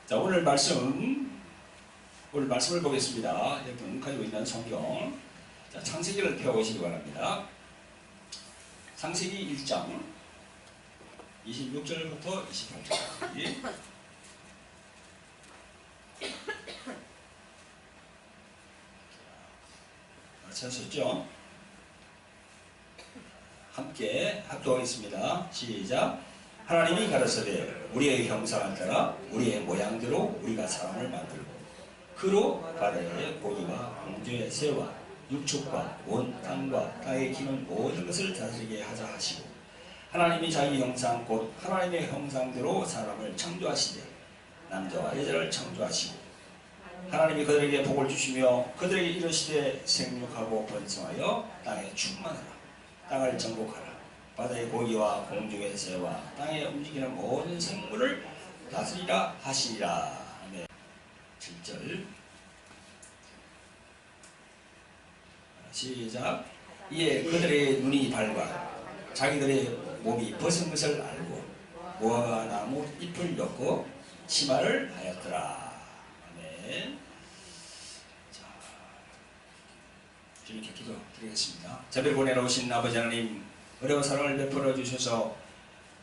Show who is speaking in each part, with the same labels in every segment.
Speaker 1: 자, 오늘 말씀을 보겠습니다. 여러분 가지고 있는 성경. 자, 창세기를 펴보시기 바랍니다. 창세기 1장 26절부터 28절까지. 찾으셨죠? 함께 합독하겠습니다. 시작. 하나님이 가라사대 우리의 형상을 따라 우리의 모양대로 우리가 사람을 만들고 그로 바다의 고기와 공중의 새와 육축과 온 땅과 땅에 기는 모든 것을 다스리게 하자 하시고 하나님이 자기 형상 곧 하나님의 형상대로 사람을 창조하시되 남자와 여자를 창조하시고 하나님이 그들에게 복을 주시며 그들에게 이르시되 생육하고 번성하여 땅에 충만하라. 땅을 정복하라. 바다의 고기와 공중의 새와 땅에 움직이는 모든 생물을 다스리라 하시니라. 네. 7절 시작. 이에 그들의 눈이 밝아 자기들의 몸이 벗은 것을 알고 무화과 나무 잎을 엮고 치마를 하였더라. 아멘. 자, 주님께 기도드리겠습니다. 저를 보내놓으신 아버지 하나님, 은혜와 사랑을 베풀어 주셔서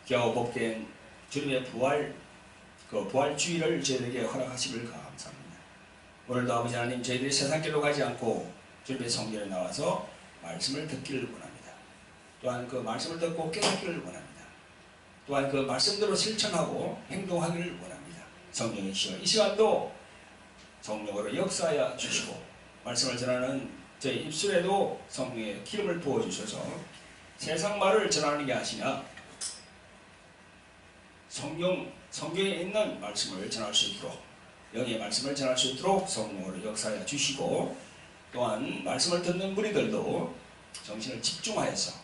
Speaker 1: 겨우 복된 주님의 부활주의를 저희들에게 허락하심을 감사합니다. 오늘도 아버지 하나님, 저희들이 세상길로 가지 않고 주님의 성전에 나와서 말씀을 듣기를 원합니다. 또한 그 말씀을 듣고 깨닫기를 원합니다. 또한 그 말씀대로 실천하고 행동하기를 원합니다. 성령이시여 이 시간도 성령으로 역사하여 주시고 말씀을 전하는 저희 입술에도 성령의 기름을 부어주셔서 세상 말을 전하는 게 아니라 성경에 있는 말씀을 전할 수 있도록 영의 말씀을 전할 수 있도록 성령으로 역사하여 주시고 또한 말씀을 듣는 무리들도 정신을 집중하여서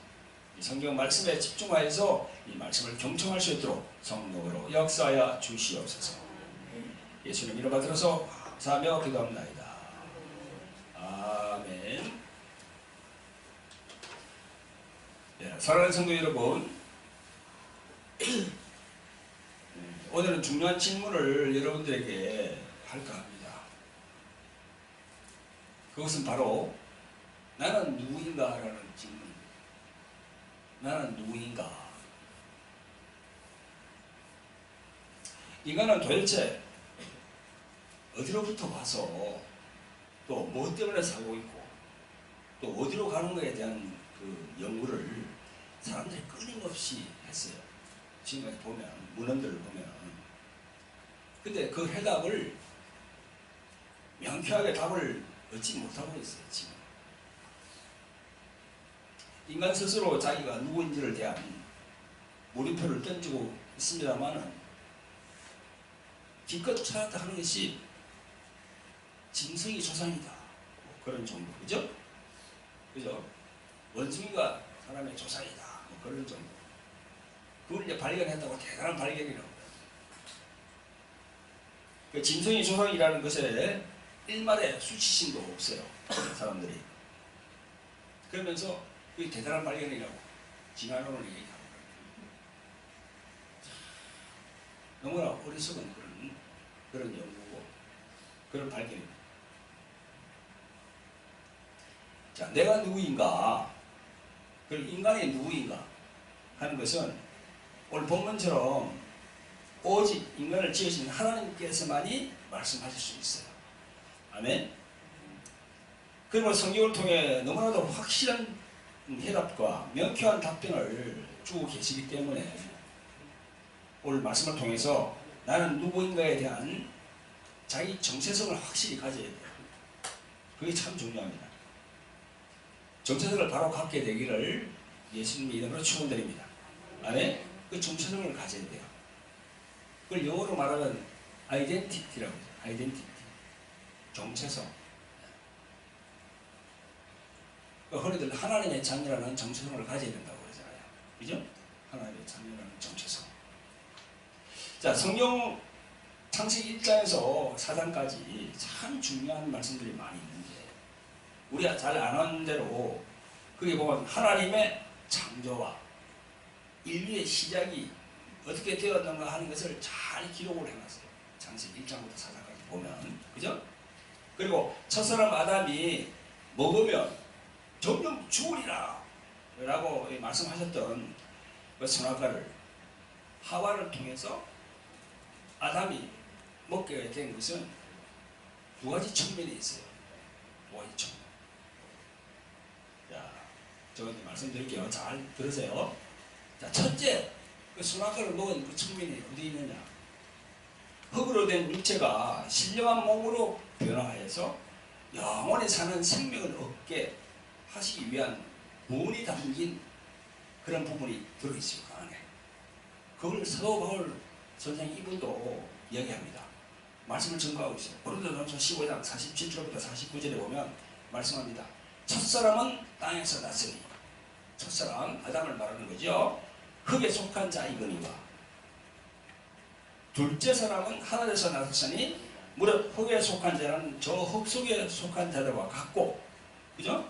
Speaker 1: 이 성경 말씀에 집중하여서 이 말씀을 경청할 수 있도록 성령으로 역사하여 주시옵소서. 예수님 이름 받들어서 감사하며 기도합나이다. 아멘. 네, 사랑하는 성도 여러분, 오늘은 중요한 질문을 여러분들에게 할까 합니다. 그것은 바로 나는 누구인가 라는 질문. 나는 누구인가? 인간은 도대체 어디로부터 와서 또 뭐 때문에 살고 있고 또 어디로 가는 것에 대한 그 연구를 사람들이 끊임없이 했어요. 지금까지 보면 문헌들을 보면 근데 그 해답을 명쾌하게 답을 얻지 못하고 있어요. 지금 인간 스스로 자기가 누구인지를 대한 물음표를 던지고 있습니다만은 기껏 찾았다 하는 것이 짐승이 조상이다. 뭐 그런 정도, 그죠? 그죠? 원숭이가 사람의 조상이다. 뭐 그런 정도. 그걸 이제 발견했다고 대단한 발견이라고. 그 짐승이 조상이라는 것에 일말의 수치심도 없어요. 사람들이. 그러면서 그게 대단한 발견이라고 진화론을 얘기하고. 너무나 어리석은 그런 연구고 그런 발견입니다. 자, 내가 누구인가, 그리고 인간이 누구인가 하는 것은 오늘 본문처럼 오직 인간을 지으신 하나님께서만이 말씀하실 수 있어요. 아멘. 그러면 성경을 통해 너무나도 확실한 해답과 명쾌한 답변을 주고 계시기 때문에 오늘 말씀을 통해서 나는 누구인가에 대한 자기 정체성을 확실히 가져야 돼요. 그게 참 중요합니다. 정체성을 바로 갖게 되기를 예수님의 이름으로 축원드립니다. 아멘. 그 정체성을 가져야 돼요. 그걸 영어로 말하면 아이덴티티라고 해요. 아이덴티티. 정체성. 흔히들 하나님의 자녀라는 정체성을 가져야 된다고 그러잖아요. 그죠? 하나님의 자녀라는 정체성. 자, 성경 창세기 1장에서 4장까지 참 중요한 말씀들이 많이 있는데 우리가 잘 아는 대로 거기 보면 하나님의 창조와 인류의 시작이 어떻게 되었는가 하는 것을 잘 기록을 해놨어요. 창세기 1장부터 4장까지 보면, 그죠? 그리고 첫사람 아담이 먹으면 점점 죽으리라 라고 말씀하셨던 그 선악과를 하와를 통해서 아담이 먹게 된 것은 두 가지 측면이 있어요. 두 가지 측면. 자, 제가 말씀드릴게요. 잘 들으세요. 자, 첫째, 그 선악과를 먹은 그 측면이 어디 있느냐? 흙으로 된 육체가 신령한 몸으로 변화해서 영원히 사는 생명을 얻게 하시기 위한 부분이 담긴 그런 부분이 들어있어요. 그 안에. 그걸 사도 바울 선생 이분도 이야기합니다. 말씀을 증거하고 있어요. 고린도전서 15장 47절부터 49절에 보면 말씀합니다. 첫사람은 땅에서 났으니, 첫사람 아담을 말하는 거죠. 흙에 속한 자이거니와 둘째 사람은 하늘에서 나섰으니 무릇 흙에 속한 자는 저 흙 속에 속한 자들과 같고, 그죠?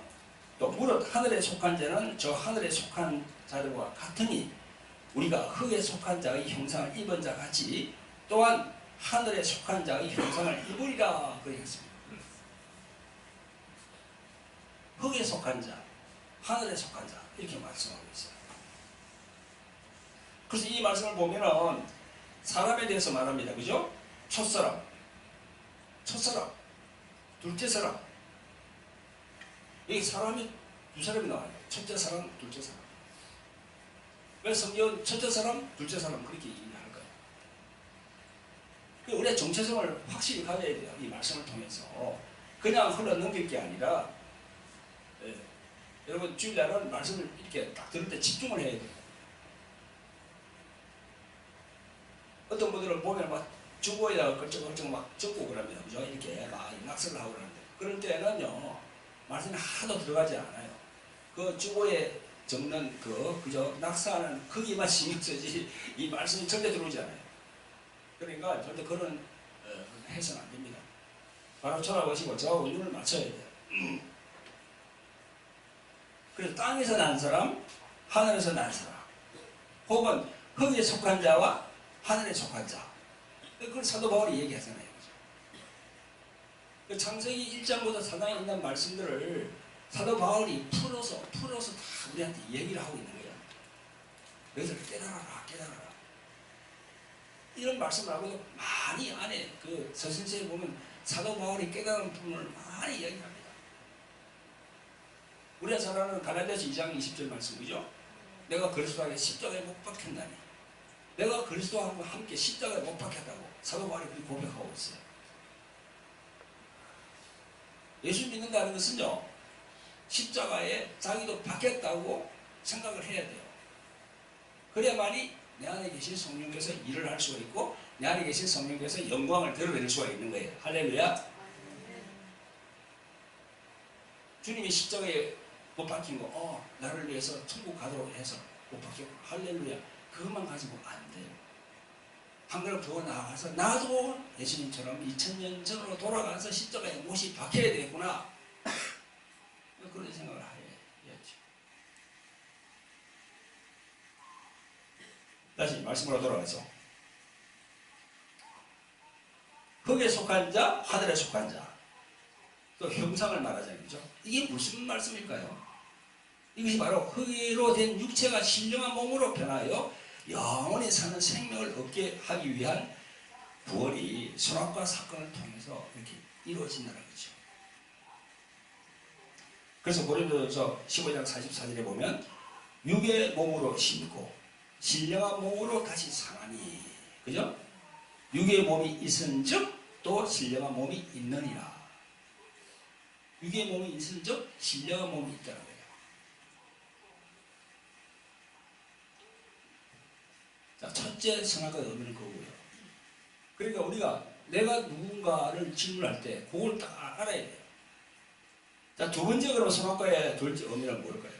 Speaker 1: 또 무릇 하늘에 속한 자는 저 하늘에 속한 자들과 같으니 우리가 흙에 속한 자의 형상을 입은 자 같이 또한 하늘에 속한 자의 형상을 입으리라 그러겠습니다. 흙에 속한 자, 하늘에 속한 자 이렇게 말씀하고 있어요. 그래서 이 말씀을 보면은 사람에 대해서 말합니다. 그죠? 첫사람, 둘째 사람. 여기 사람이 두 사람이 나와요. 첫째 사람, 둘째 사람. 왜 성경은 첫째 사람, 둘째 사람 그렇게 얘기하는 거예요. 우리의 정체성을 확실히 가져야 돼요. 이 말씀을 통해서. 그냥 흘러 넘길 게 아니라, 여러분 주일날은 말씀을 이렇게 딱 들을 때 집중을 해야 돼요. 어떤 분들은 보면 막 주보에다가 걸쩍걸쩍 막 적고 그럽니다. 그죠? 이렇게 막 낙서를 하고 그러는데. 그럴 때는요, 말씀이 하나도 들어가지 않아요. 그 주보에 적는 그죠? 낙서하는 거기만 신경 쓰지, 이 말씀이 절대 들어오지 않아요. 그러니까 절대 그런, 해서는 안 됩니다. 바로 쳐다보시고 저하고 눈을 맞춰야 돼요. 그래서 땅에서 난 사람, 하늘에서 난 사람, 혹은 흙에 속한 자와 하늘에 속한 자. 그걸 사도 바울이 얘기하잖아요. 그 창세기 1장부터 4장에 있는 말씀들을 사도 바울이 풀어서 다 우리한테 얘기를 하고 있는 거예요. 너희들 깨달아라. 이런 말씀을 하고도 많이 안에 그 서신서에 보면 사도 바울이 깨달은 부분을 많이 얘기합니다. 우리가 잘 아는 갈라디아서 2장 20절 말씀이죠. 내가 그리스도에게 십자가에 못 박혔나니, 내가 그리스도와 함께 십자가에 못 박혔다고 사도 바울이 그렇게 고백하고 있어요. 예수 믿는다는 것은요, 십자가에 자기도 박혔다고 생각을 해야 돼요. 그래야만이 내 안에 계신 성령께서 일을 할 수가 있고, 내 안에 계신 성령께서 영광을 드러낼 수가 있는 거예요. 할렐루야. 주님이 십자가에 못 박힌 거, 나를 위해서 천국 가도록 해서 못 박혔고, 할렐루야. 그것만 가지고 안 돼요. 한 걸음 더 나아가서 나도 예수님처럼 2000년 전으로 돌아가서 십자가에 못이 박혀야 되겠구나. 그런 생각을 해야죠. 다시 말씀으로 돌아가서 흙에 속한 자, 하늘에 속한 자, 또 형상을 말하자는 거죠. 이게 무슨 말씀일까요? 이것이 바로 흙으로 된 육체가 신령한 몸으로 변하여 영원히 사는 생명을 얻게 하기 위한 구원이 선악과 사건을 통해서 이렇게 이루어진다는 거죠. 그래서 고린도전서 15장 44절에 보면 육의 몸으로 심고 신령한 몸으로 다시 사나니, 그죠? 육의 몸이 있은즉 또 신령한 몸이 있느니라. 육의 몸이 있은즉 신령한 몸이 있다는 거예요. 자, 첫째 선악과의 의미는 그거고요. 그러니까 우리가 내가 누군가를 질문할 때 그걸 딱 알아야 돼요. 자, 두 번째 그러면 선악과의 둘째 의미는 뭘까요?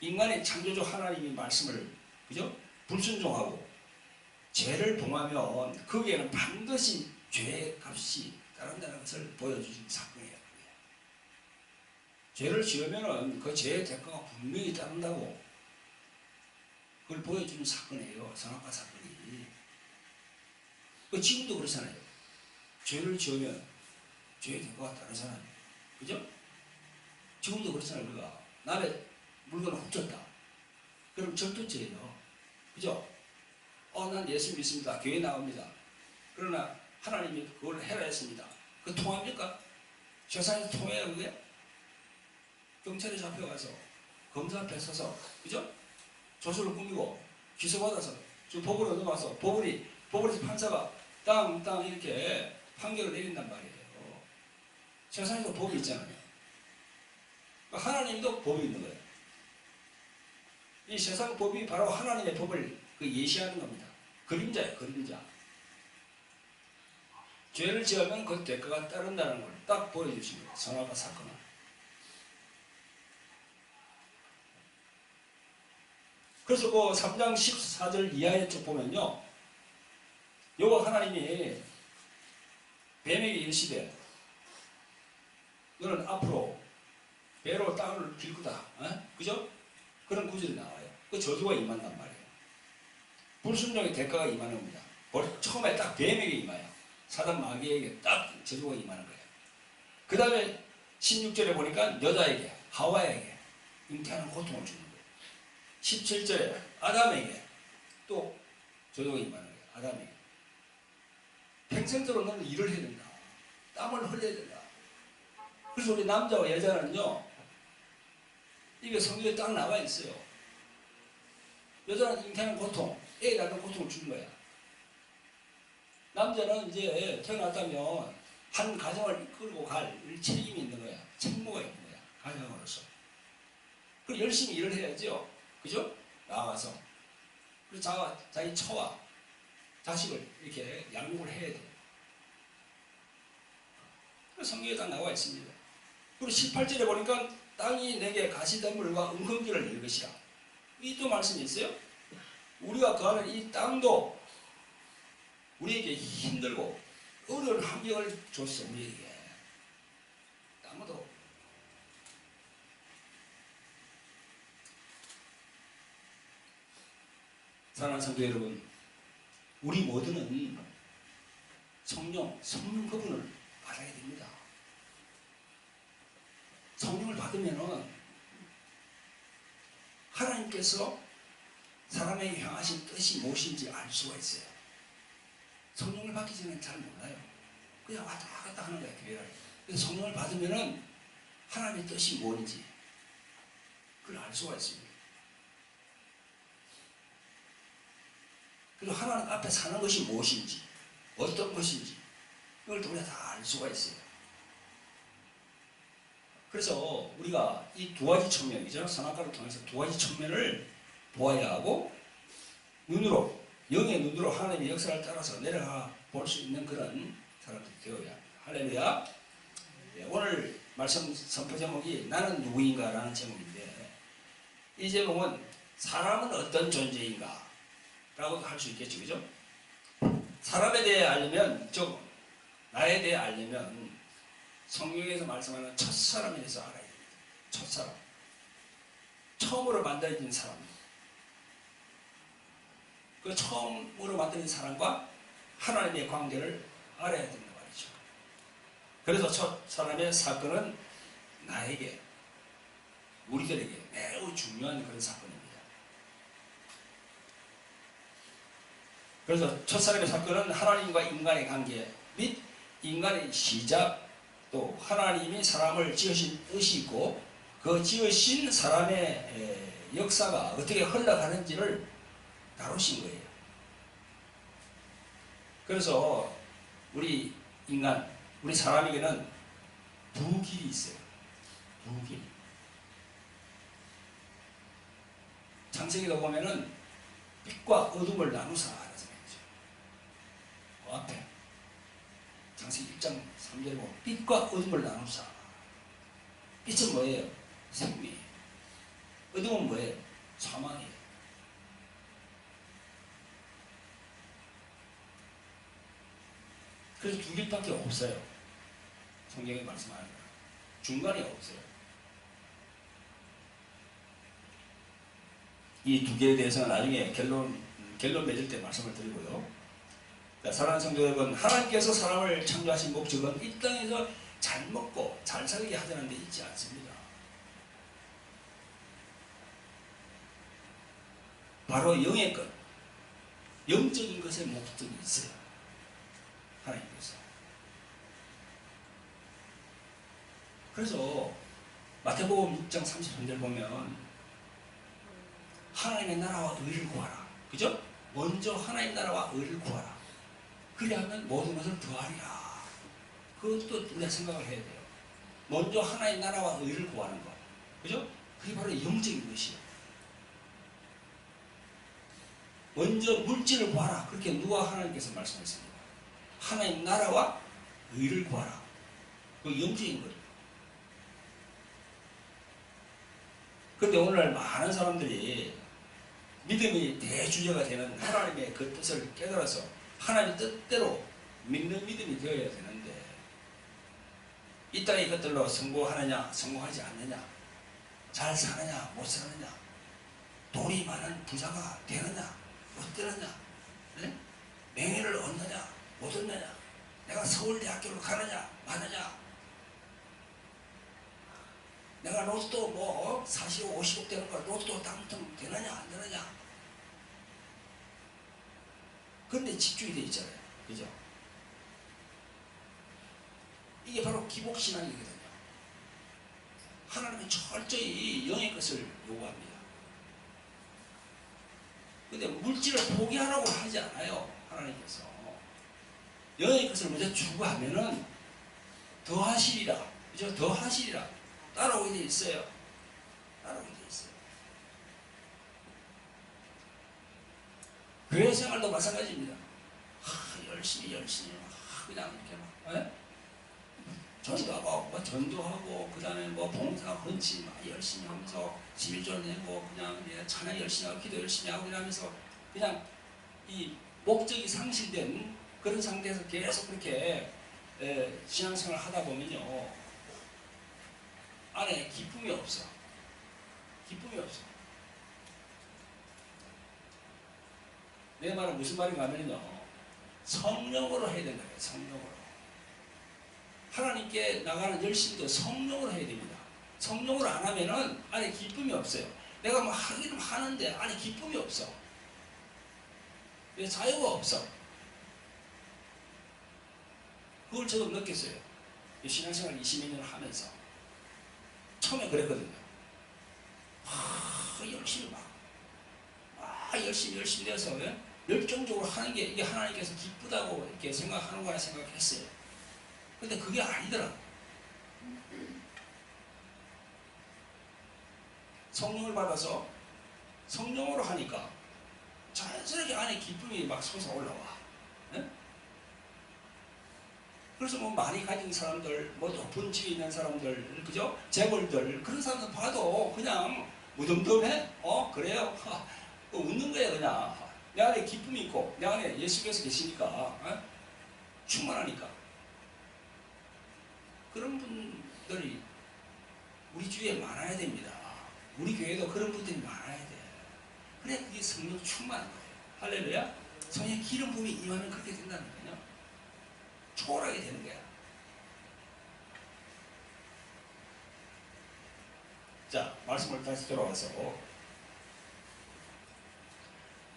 Speaker 1: 인간의 창조주 하나님이 말씀을, 그죠? 불순종하고 죄를 범하면 거기에는 반드시 죄의 값이 따른다는 것을 보여주신 사건이에요. 죄를 지으면은 그 죄의 대가가 분명히 따른다고 그걸 보여주는 사건이에요. 선악과 사건이. 지금도 그렇잖아요. 죄를 지으면 죄의 대가가 따르잖아요. 그죠? 지금도 그렇잖아요. 우리가 남의 물건을 훔쳤다. 그럼 절도죄예요. 그죠? 난 예수 믿습니다. 교회 나옵니다. 그러나 하나님이 그걸 해라 했습니다. 그 통합니까? 세상에서 통해요, 그게? 경찰에 잡혀가서 검사 앞에 서서, 그죠? 조서를 꾸미고 기소받아서 저 법원에 넘어가서 법원에서 판사가 땅 이렇게 판결을 내린단 말이에요. 세상에도 법이 있잖아요. 하나님도 법이 있는 거예요. 이 세상 법이 바로 하나님의 법을 예시하는 겁니다. 그림자예요, 그림자. 죄를 지으면 그 대가가 따른다는 걸 딱 보여주십니다. 선악과 사건은. 그래서 그 3장 14절 이하에 쭉 보면요. 요거 하나님이 뱀에게 이르시되 너는 앞으로 배로 땅을 길 거다. 그죠? 그런 구절이 나와요. 그 저주가 임한단 말이에요. 불순종의 대가가 임하는 겁니다. 처음에 딱 뱀에게 임해요. 사단 마귀에게 딱 저주가 임하는 거예요. 그 다음에 16절에 보니까 여자에게, 하와에게 잉태하는 고통을 주는 거예요. 17절에 아담에게 또 저주가 임하는 거예요. 아담에게. 평생적으로 너는 일을 해야 된다. 땀을 흘려야 된다. 그래서 우리 남자와 여자는요, 이게 성경에 딱 나와 있어요. 여자는 잉태하는 고통, 애 낳는 고통을 주는 거야. 남자는 이제 태어났다면 한 가정을 이끌고 갈 책임이 있는 거야. 책무가 있는 거야. 가정으로서. 그리고 열심히 일을 해야죠. 그죠? 나와서. 그리고 자기 처와 자식을 이렇게 양육을 해야 돼. 성경에 다 나와 있습니다. 그리고 18절에 보니까 땅이 내게 가시덤불과 은근기를 낼 것이라. 이 또 말씀이 있어요. 우리가 거하는 이 땅도 우리에게 힘들고 어려운 환경을 줬어. 우리에게. 땅도. 사랑하는 성도 여러분, 우리 모두는 성령 그분을 받아야 됩니다. 성령을 받으면은 하나님께서 사람에게 향하신 뜻이 무엇인지 알 수가 있어요. 성령을 받기 전에는 잘 몰라요. 그냥 왔다 갔다 하는 거예요, 교회를. 그래서 성령을 받으면은 하나님의 뜻이 뭔지 그걸 알 수가 있습니다. 그리고 하나님 앞에 사는 것이 무엇인지, 어떤 것인지 그걸 우리가 다 알 수가 있어요. 그래서 우리가 이 두 가지 측면이죠. 선악과를 통해서 두 가지 측면을 보아야 하고, 눈으로, 영의 눈으로 하나님의 역사를 따라서 내려가 볼 수 있는 그런 사람들이 되어야 합니다. 할렐루야. 네, 오늘 말씀 선포 제목이 나는 누구인가 라는 제목인데, 이 제목은 사람은 어떤 존재인가 라고도 할 수 있겠죠. 그죠? 사람에 대해 알려면, 나에 대해 알려면 성경에서 말씀하는 첫사람에 대해서 알아야 됩니다. 첫사람. 처음으로 만들어진 사람. 그 처음으로 만들어진 사람과 하나님의 관계를 알아야 된단 말이죠. 그래서 첫사람의 사건은 나에게, 우리들에게 매우 중요한 그런 사건입니다. 그래서 첫사람의 사건은 하나님과 인간의 관계 및 인간의 시작, 또 하나님이 사람을 지으신 뜻이 있고 그 지으신 사람의 역사가 어떻게 흘러가는지를 다루신 거예요. 그래서 우리 인간, 우리 사람에게는 두 길이 있어요. 두 길. 창세기도 보면은 빛과 어둠을 나누사 하는 생각이죠. 그 앞에 창세기 1장 3절에 보면 빛과 어둠을 나누사. 빛은 뭐예요? 생명. 어둠은 뭐예요? 사망이에요. 그래서 두 길밖에 없어요. 성경에 말씀하는 거예요. 중간이 없어요. 이 두 개에 대해서는 나중에 결론 맺을 때 말씀을 드리고요. 자, 사랑하는 성도 여러분, 하나님께서 사람을 창조하신 목적은 이 땅에서 잘 먹고 잘 살게 하자는 데 있지 않습니다. 바로 영의 것, 영적인 것에 목적이 있어요. 하나님께서. 그래서 마태복음 6장 33절 보면 하나님의 나라와 의를 구하라. 그죠? 먼저 하나님 나라와 의를 구하라. 그리하면 모든 것을 더하리라. 그것도 우리가 생각을 해야 돼요. 먼저 하나님 나라와 의를 구하는 것. 그죠? 그게 바로 영적인 것이에요. 먼저 물질을 구하라. 그렇게 누가 하나님께서 말씀하셨습니다. 하나님 나라와 의를 구하라. 그 영적인 거예요. 그런데 오늘날 많은 사람들이 믿음이 대주제가 되는 하나님의 그 뜻을 깨달아서 하나님 뜻대로 믿는 믿음이 되어야 되는데 이 땅의 것들로 성공하느냐 성공하지 않느냐, 잘 사느냐 못 사느냐, 돈이 많은 부자가 되느냐 못 되느냐, 네? 명예를 얻느냐 못 얻느냐, 내가 서울대학교를 가느냐 마느냐, 내가 로또 뭐 40억 50억 되는 거 로또 당첨 되느냐 안 되느냐. 그런데 집중이 되어 있잖아요. 그죠? 이게 바로 기복신앙이거든요. 하나님은 철저히 영의 것을 요구합니다. 근데 물질을 포기하라고 하지 않아요. 하나님께서. 영의 것을 먼저 추구하면은 더 하시리라. 그죠? 더 하시리라. 따라오게 돼 있어요. 따라오게 돼 있어요. 교회 생활도 마찬가지입니다. 열심히 그냥 이렇게 막 전도하고 뭐 전도하고 그 다음에 뭐 봉사 헌치 막 열심히 하면서 11조 내고 그냥 찬양 열심히 하고 기도 열심히 하고 이러면서 그냥 이 목적이 상실된 그런 상태에서 계속 그렇게 신앙생활을 하다 보면요 안에 기쁨이 없어. 기쁨이 없어. 내 말은 무슨 말인가 하면요 성령으로 해야 된다. 성령으로. 하나님께 나가는 열심도 성령으로 해야 됩니다. 성령으로 안 하면은 안에 기쁨이 없어요. 내가 뭐 하기는 하는데 안에 기쁨이 없어. 자유가 없어. 그걸 저도 느꼈어요. 신앙생활 20몇 년을 하면서. 처음에 그랬거든요. 열심히 열심히 돼서 열정적으로 하는 게 이게 하나님께서 기쁘다고 이렇게 생각하는 거라 생각했어요. 근데 그게 아니더라. 성령을 받아서 성령으로 하니까 자연스럽게 안에 기쁨이 막 솟아올라와. 네? 그래서 뭐 많이 가진 사람들, 뭐 높은 집에 있는 사람들, 그죠? 재벌들, 그런 사람들 봐도 그냥 무덤덤해? 그래요? 웃는 거야, 그냥. 내 안에 기쁨이 있고, 내 안에 예수께서 계시니까, 충만하니까. 그런 분들이 우리 주위에 많아야 됩니다. 우리 교회도 그런 분들이 많아야 돼. 그래, 그게 성령 충만한 거예요. 할렐루야? 성령의 기름 부음이 임하면 그렇게 된다는 거예요. 초월하게 되는 거야. 자, 말씀을 다시 돌아와서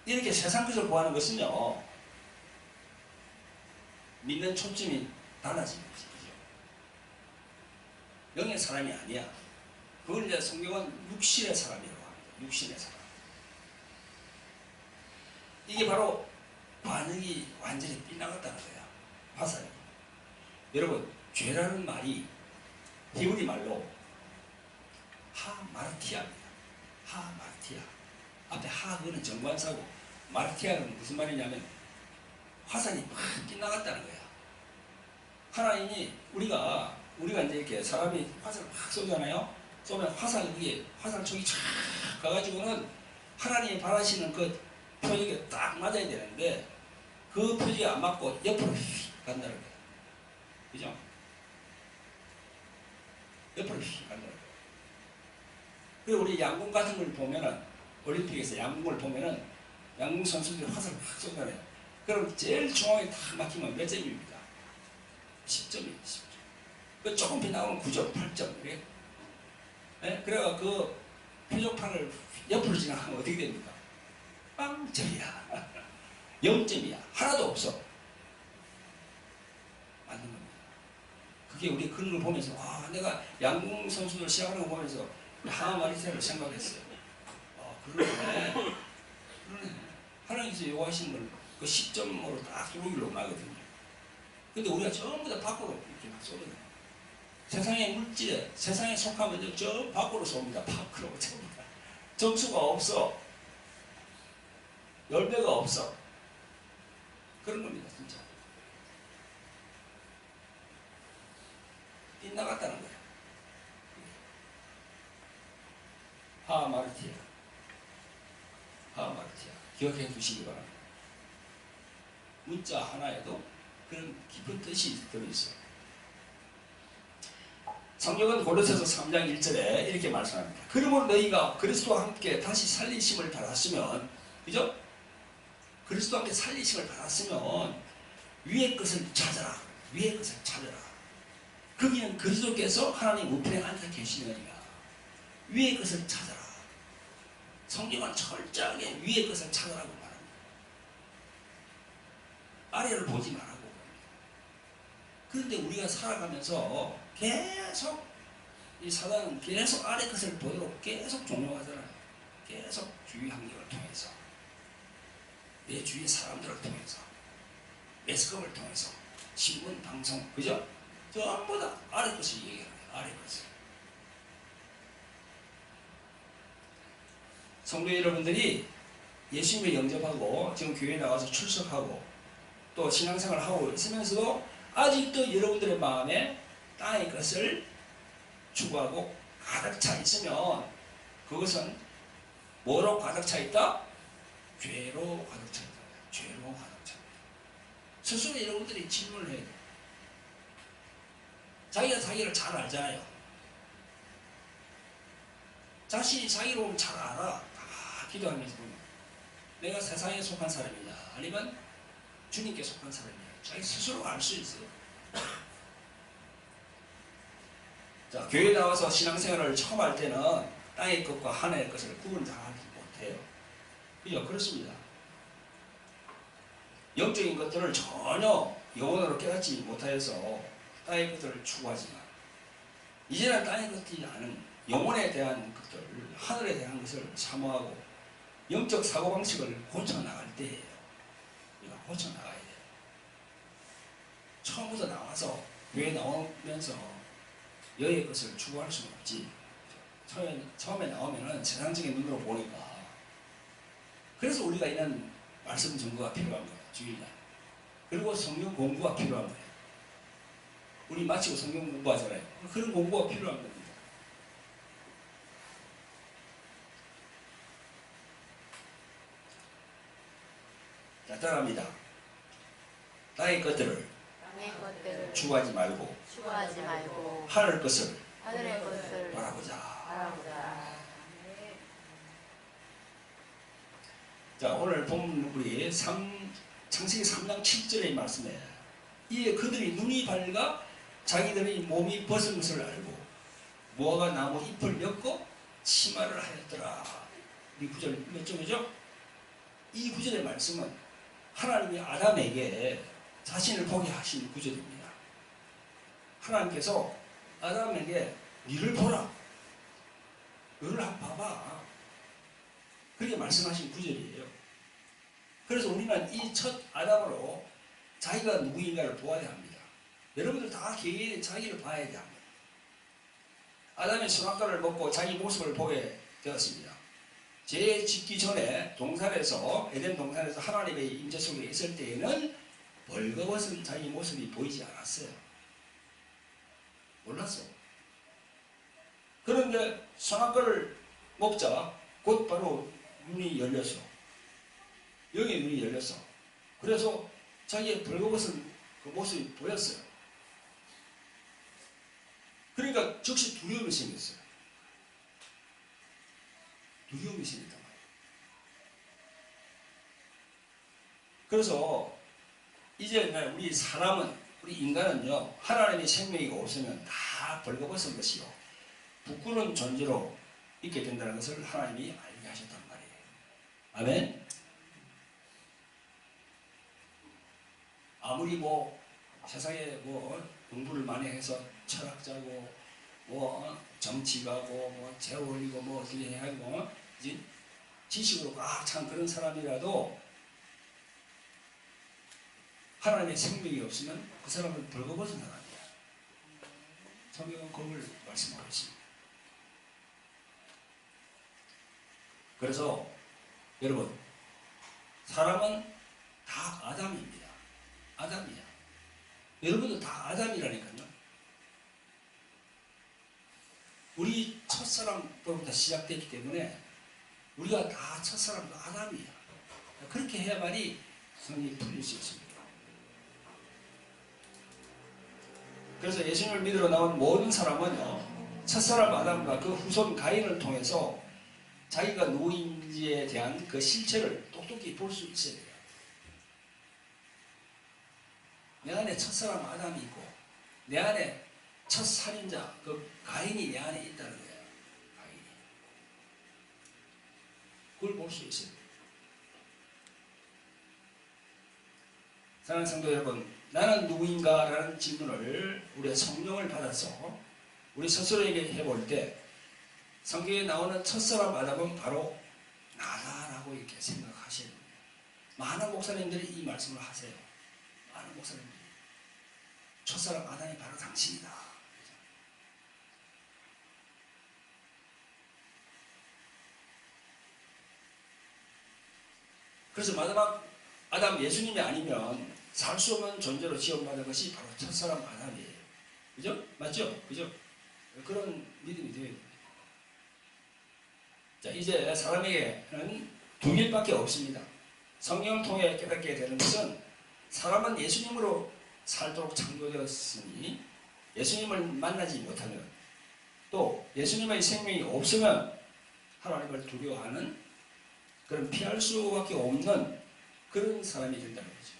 Speaker 1: 이렇게 세상 것을 구하는 것은요 믿는 초점이 달라지는 거죠. 영의 사람이 아니야. 그걸 이제 성경은 육신의 사람이라고 합니다. 육신의 사람. 이게 바로 반응이 완전히 빗나갔다는 거야. 화살이. 여러분, 죄라는 말이 히브리 말로 하마르티아입니다. 하마르티아. 앞에 하그는 정관사고 마르티아는 무슨 말이냐면 화살이 막 빗나갔다는 거야. 하나님이 우리가 이제 이렇게 사람이 화살을 막 쏘잖아요. 쏘면 화살 위에 화살촉이 쫙 가가지고는 하나님이 바라시는 그 표적에 딱 맞아야 되는데 그 표적이 안 맞고 옆으로 휙 간다는 거예요. 그죠? 옆으로 휙 간다는 거예요. 그리고 우리 양궁 같은 걸 보면은 올림픽에서 양궁을 보면은 양궁 선수들이 화살을 막 쏘잖아요. 그럼 제일 중앙에 딱 막히면 몇 점입니까? 10점이에요. 10점. 그 조금 빗나가면 9점, 8점. 그래? 네? 그래가 그 표적판을 옆으로 지나가면 어떻게 됩니까? 빵점이야. 0점이야. 하나도 없어. 맞는 겁니다. 그게 우리 그런 걸 보면서 내가 양궁 선수들 시작하는 거 보면서 하마리세를 생각했어요. 그러네. 그러네. 하나님께서 요구하신 걸 그 10점으로 딱 기록일로 나거든요. 근데 우리가 전부 다 밖으로 이렇게 막 쏘거든요. 세상의 물질에, 세상에 속하면 저 밖으로 쏩니다. 밖으로 전부 다. 점수가 없어. 10배가 없어. 그런 겁니다, 진짜. 빗나갔다는 거예요. 하마르티아. 하마르티아. 기억해 두시기 바랍니다. 문자 하나에도 그런 깊은 뜻이 들어있어요. 성경은 고린도서 3장 1절에 이렇게 말씀합니다. 그러므로 너희가 그리스도와 함께 다시 살리심을 받았으면, 그죠? 그리스도와 함께 살리심을 받았으면 위의 것을 찾아라. 위의 것을 찾아라. 거기는 그리스도께서 하나님 우편에 앉아 계시느니라. 위의 것을 찾아라. 성경은 철저하게 위의 것을 찾아라고 말합니다. 아래를 보지 말라고. 그런데 우리가 살아가면서 계속 이 사단은 계속 아래 것을 보도록 계속 종용하잖아요. 계속 주위 환경을 통해서, 내 주위 사람들을 통해서, 매스컴을 통해서, 신문, 방송, 그죠? 전부 다 아래 것을 얘기하는 거예요. 아래 것을. 성도 여러분들이 예수님을 영접하고 지금 교회에 나와서 출석하고 또 신앙생활을 하고 있으면서도 아직도 여러분들의 마음에 땅의 것을 추구하고 가득 차 있으면 그것은 뭐로 가득 차 있다? 죄로 가득 차 있다. 죄로 가득 차 있다. 스스로 여러분들이 질문을 해야 돼요. 자기가 자기를 잘 알잖아요. 자신이 자기를 잘 알아. 다 기도하면서 보면 내가 세상에 속한 사람이냐 아니면 주님께 속한 사람이냐 자기 스스로 알 수 있어요. 자, 교회 나와서 신앙생활을 처음 할 때는 땅의 것과 하늘의 것을 구분 잘 하지 못해요. 그죠? 그렇습니다. 영적인 것들을 전혀 영혼으로 깨닫지 못하여서 땅의 것들을 추구하지만 이제는 땅의 것들이 아닌 영혼에 대한 것들, 하늘에 대한 것을 사모하고 영적 사고방식을 고쳐나갈 때예요. 우리가 고쳐나가야 돼요. 처음부터 나와서 교회 나오면서 여의 것을 추구할 수는 없지. 처음에 나오면은 세상적인 눈으로 보니까. 그래서 우리가 이런 말씀 전거가 필요한 거예요. 주일날. 그리고 성경 공부가 필요한 거예요. 우리 마치고 성경 공부하잖아요. 그런 공부가 필요한 겁니다. 자, 따라합니다. 땅의 것들을 추구하지 말고 하늘 것을 바라보자. 자, 오늘 본 우리 창세기 3장 7절의 말씀에 이에 그들이 눈이 밝아 자기들의 몸이 벗은 것을 알고 무화과 나무 잎을 엮고 치마를 하였더라. 이 구절 몇 점이죠? 이 구절의 말씀은 하나님이 아담에게 자신을 보게 하신 구절입니다. 하나님께서 아담에게 니를 보라. 너를 한번 봐봐. 그렇게 말씀하신 구절이에요. 그래서 우리는 이 첫 아담으로 자기가 누구인가를 보아야 합니다. 여러분들 다 개인의 자기를 봐야 합니다. 아담이 선악과를 먹고 자기 모습을 보게 되었습니다. 죄 짓기 전에 동산에서 에덴 동산에서 하나님의 임재 속에 있을 때에는 벌거벗은 자기 모습이 보이지 않았어요. 몰랐어. 그런데 선악과를 먹자 곧 바로 눈이 열렸어. 여기 눈이 열렸어. 그래서 자기의 벌거벗은 그 모습이 보였어요. 그러니까 즉시 두려움이 생겼어요. 두려움이 생겼단 말이에요. 그래서 이제 우리 사람은, 우리 인간은요, 하나님의 생명이 없으면 다 벌거벗은 것이요, 부끄러운 존재로 있게 된다는 것을 하나님이 알게 하셨단 말이에요. 아멘? 아무리 뭐 세상에 뭐 공부를 많이 해서 철학자고 뭐 정치가고 뭐 재올리고 뭐 어떻게 해야 하고 지식으로 꽉 찬 그런 사람이라도 하나님의 생명이 없으면 그 사람은 벌거벗은 사람이야. 성경은 그걸 말씀하고 있습니다. 그래서 여러분, 사람은 다 아담입니다. 아담이야. 여러분도 다 아담이라니까요. 우리 첫사랑부터 시작됐기 때문에 우리가 다 첫사랑도 아담이야. 그렇게 해야만이 성이 풀릴 수 있습니다. 그래서 예수님을 믿으러 나온 모든 사람은요, 첫사람 아담과 그 후손 가인을 통해서 자기가 누구인지에 대한 그 실체를 똑똑히 볼 수 있어야 돼요. 내 안에 첫사람 아담이 있고 내 안에 첫 살인자 그 가인이 내 안에 있다는 거예요. 가인이. 그걸 볼 수 있어요. 사랑하는 성도 여러분, 나는 누구인가? 라는 질문을 우리가 성령을 받아서 우리 스스로에게 해볼 때 성경에 나오는 첫사람 아담은 바로 나다라고 이렇게 생각하셔야 됩니다. 많은 목사님들이 이 말씀을 하세요. 많은 목사님들이. 첫사람 아담이 바로 당신이다. 그래서 마지막 아담 예수님이 아니면 살 수 없는 존재로 지원받은 것이 바로 첫사람 아담이에요. 그죠? 맞죠? 그죠? 그런 믿음이 되어야 됩니다. 자, 이제 사람에게는 두 길밖에 없습니다. 성령을 통해 깨닫게 되는 것은 사람은 예수님으로 살도록 창조되었으니 예수님을 만나지 못하면 또 예수님의 생명이 없으면 하나님을 두려워하는 그런 피할 수밖에 없는 그런 사람이 된다는 거죠.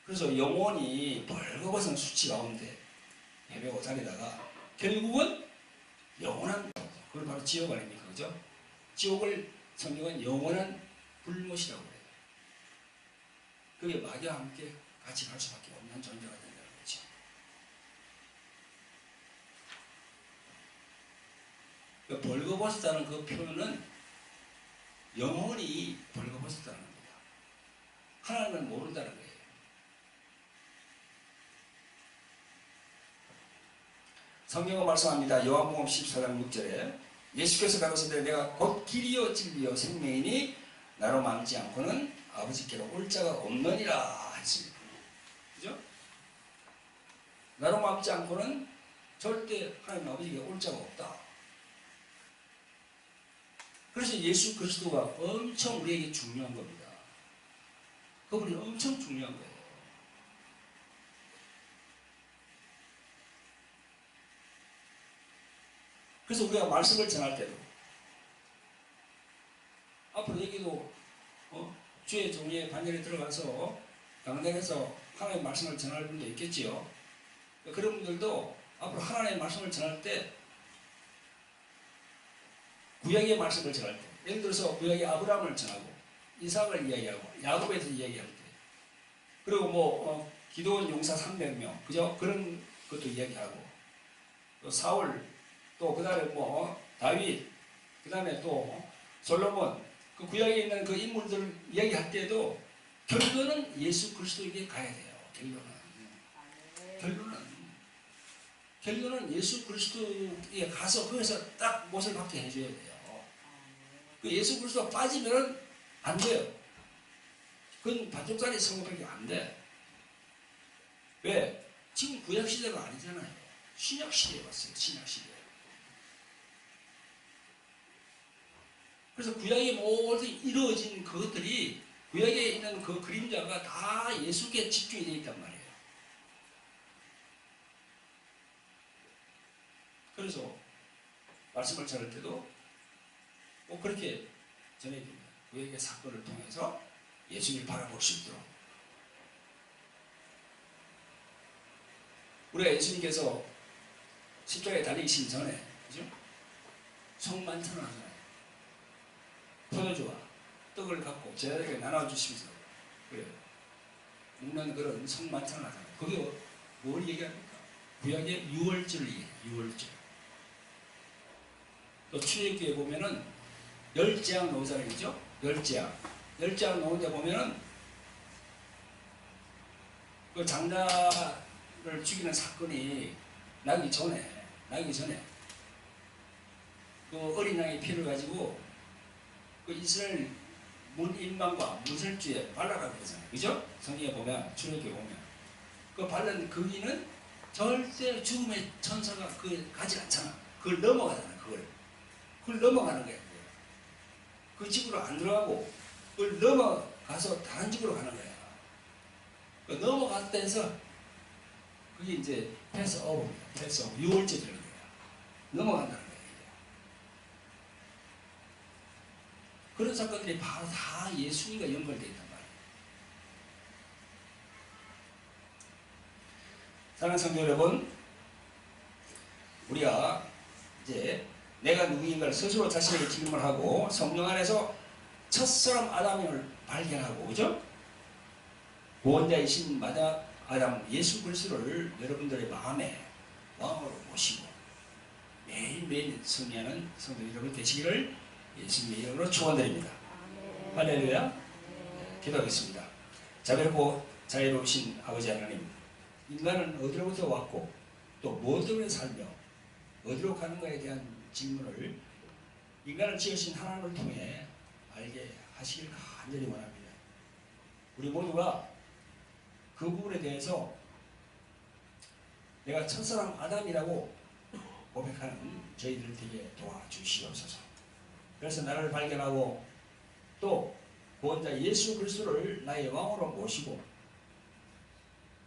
Speaker 1: 그래서 영혼이 벌거벗은 수치 가운데 헤매고 다니다가 결국은 영원한, 그걸 바로 지옥 아닙니까? 그죠? 지옥을 성경은 영원한 불못이라고 해요. 그게 마귀와 함께 같이 갈 수밖에 없는 존재가 된다는 거죠. 그러니까 벌거벗었다는 그 표현은 영혼이 벌거벗었다는 겁니다. 하나님을 모른다는 거예요. 성경은 말씀합니다. 요한복음 14장 6절에 예수께서 가로시되 내가 곧 길이요 진리요 생명이니 나로 말지 않고는 아버지께로 올 자가 없느니라 했습니다. 그죠? 나로 말지 않고는 절대 하나님 아버지께 올 자가 없다. 그래서 예수 그리스도가 엄청 우리에게 중요한 겁니다. 그분이 엄청 중요한 거예요. 그래서 우리가 말씀을 전할 때도 앞으로 얘기도 주의 종의 반열에 들어가서 강단에서 하나님의 말씀을 전할 분도 있겠지요. 그런 분들도 앞으로 하나님의 말씀을 전할 때 구약의 말씀을 전할 때, 예를 들어서 구약의 아브라함을 전하고 이삭을 이야기하고 야곱에 대해서 이야기할 때, 그리고 뭐 기도원 용사 300명, 그죠? 그런 것도 이야기하고, 또 사울, 또 그 다음에 뭐 다윗, 그 다음에 또 솔로몬, 그 구약에 있는 그 인물들을 이야기할 때도 결론은 예수 그리스도에게 가야 돼요. 결론은 예수 그리스도에 가서 거기서 딱 못을 받게 해줘야 돼요. 그 예수 그리스도가 빠지면은 안 돼요. 그건 반쪽짜리 성공밖에 안 돼. 왜? 지금 구약 시대가 아니잖아요. 신약 시대에 왔어요. 신약 시대. 그래서 구약에 모든 이루어진 그것들이 구약에 있는 그 그림자가 다 예수께 집중이 되어 있단 말이에요. 그래서 말씀을 전할 때도 꼭 그렇게 전해야 됩니다. 구약의 사건을 통해서 예수님을 바라볼 수 있도록. 우리가 예수님께서 십자가에 달리시기 전에, 그죠? 성만찬을 하잖아요. 포도주와 떡을 갖고 제자들에게 나눠주시면서 그래요. 먹는 그런 성만찬을 하잖아요. 그게 뭘 얘기합니까? 구약의 유월절을 얘기해요. 유월절. 또 출애굽기에 보면은 열재앙 노자이죠. 열재앙 노는데 보면은 그 장자를 죽이는 사건이 나기 전에 그 어린 양의 피를 가지고 그 이스라엘 문인방과 문설주에 발라라고 그러잖아요. 그죠? 성경에 보면, 출애굽기에 보면 그 발른 그 위는 절대 죽음의 천사가 그 가지 않잖아. 그걸 넘어가잖아. 그걸 넘어가는 거야. 그 집으로 안 들어가고 그걸 넘어가서 다른 집으로 가는 거야. 그 넘어갔다 해서 그게 이제 패스오버입니다. 패스오버. 6월째 되는 거야. 넘어간다는 거야. 그런 사건들이 바로 다 예수님과 연결되어 있단 말이에요. 사랑하는 성도 여러분, 우리가 이제 내가 누구인가를 스스로 자신에게 질문을 하고 성령 안에서 첫사람 아담을 발견하고, 그죠? 구원자이신 아담 예수 그리스도를 여러분들의 마음에 왕으로 모시고 매일매일 승리하는 성도 여러분 되시기를 예수님의 이름으로 축원드립니다. 할렐루야. 네, 기도하겠습니다. 자비롭고 자애로우신 아버지 하나님, 인간은 어디로부터 왔고 또 무엇 때문에 살며 어디로 가는가에 대한 질문을 인간을 지으신 하나님을 통해 알게 하시길 간절히 원합니다. 우리 모두가 그 부분에 대해서 내가 첫사람 아담이라고 고백하는 저희들 되게 도와주시옵소서. 그래서 나를 발견하고 또 구원자 예수 그리스도를 나의 왕으로 모시고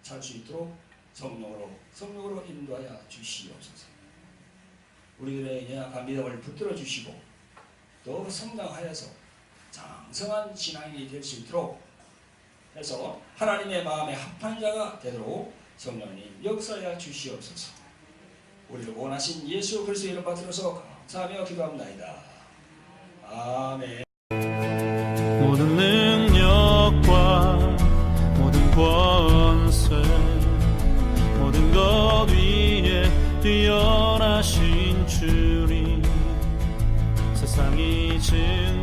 Speaker 1: 살 수 있도록 성령으로 인도하여 주시옵소서. 우리들의 연약한 믿음을 붙들어 주시고 또 성장하여서 장성한 신앙이 될 수 있도록 해서 하나님의 마음에 합한 자가 되도록 성령님 역사하여 주시옵소서. 우리를 원하신 예수 그리스도의 이름 받들어서 감사하며 기도합니다. 아멘.
Speaker 2: 모든 능력과 모든 권세 모든 것 위에 뛰어나신 주님, 세상이 증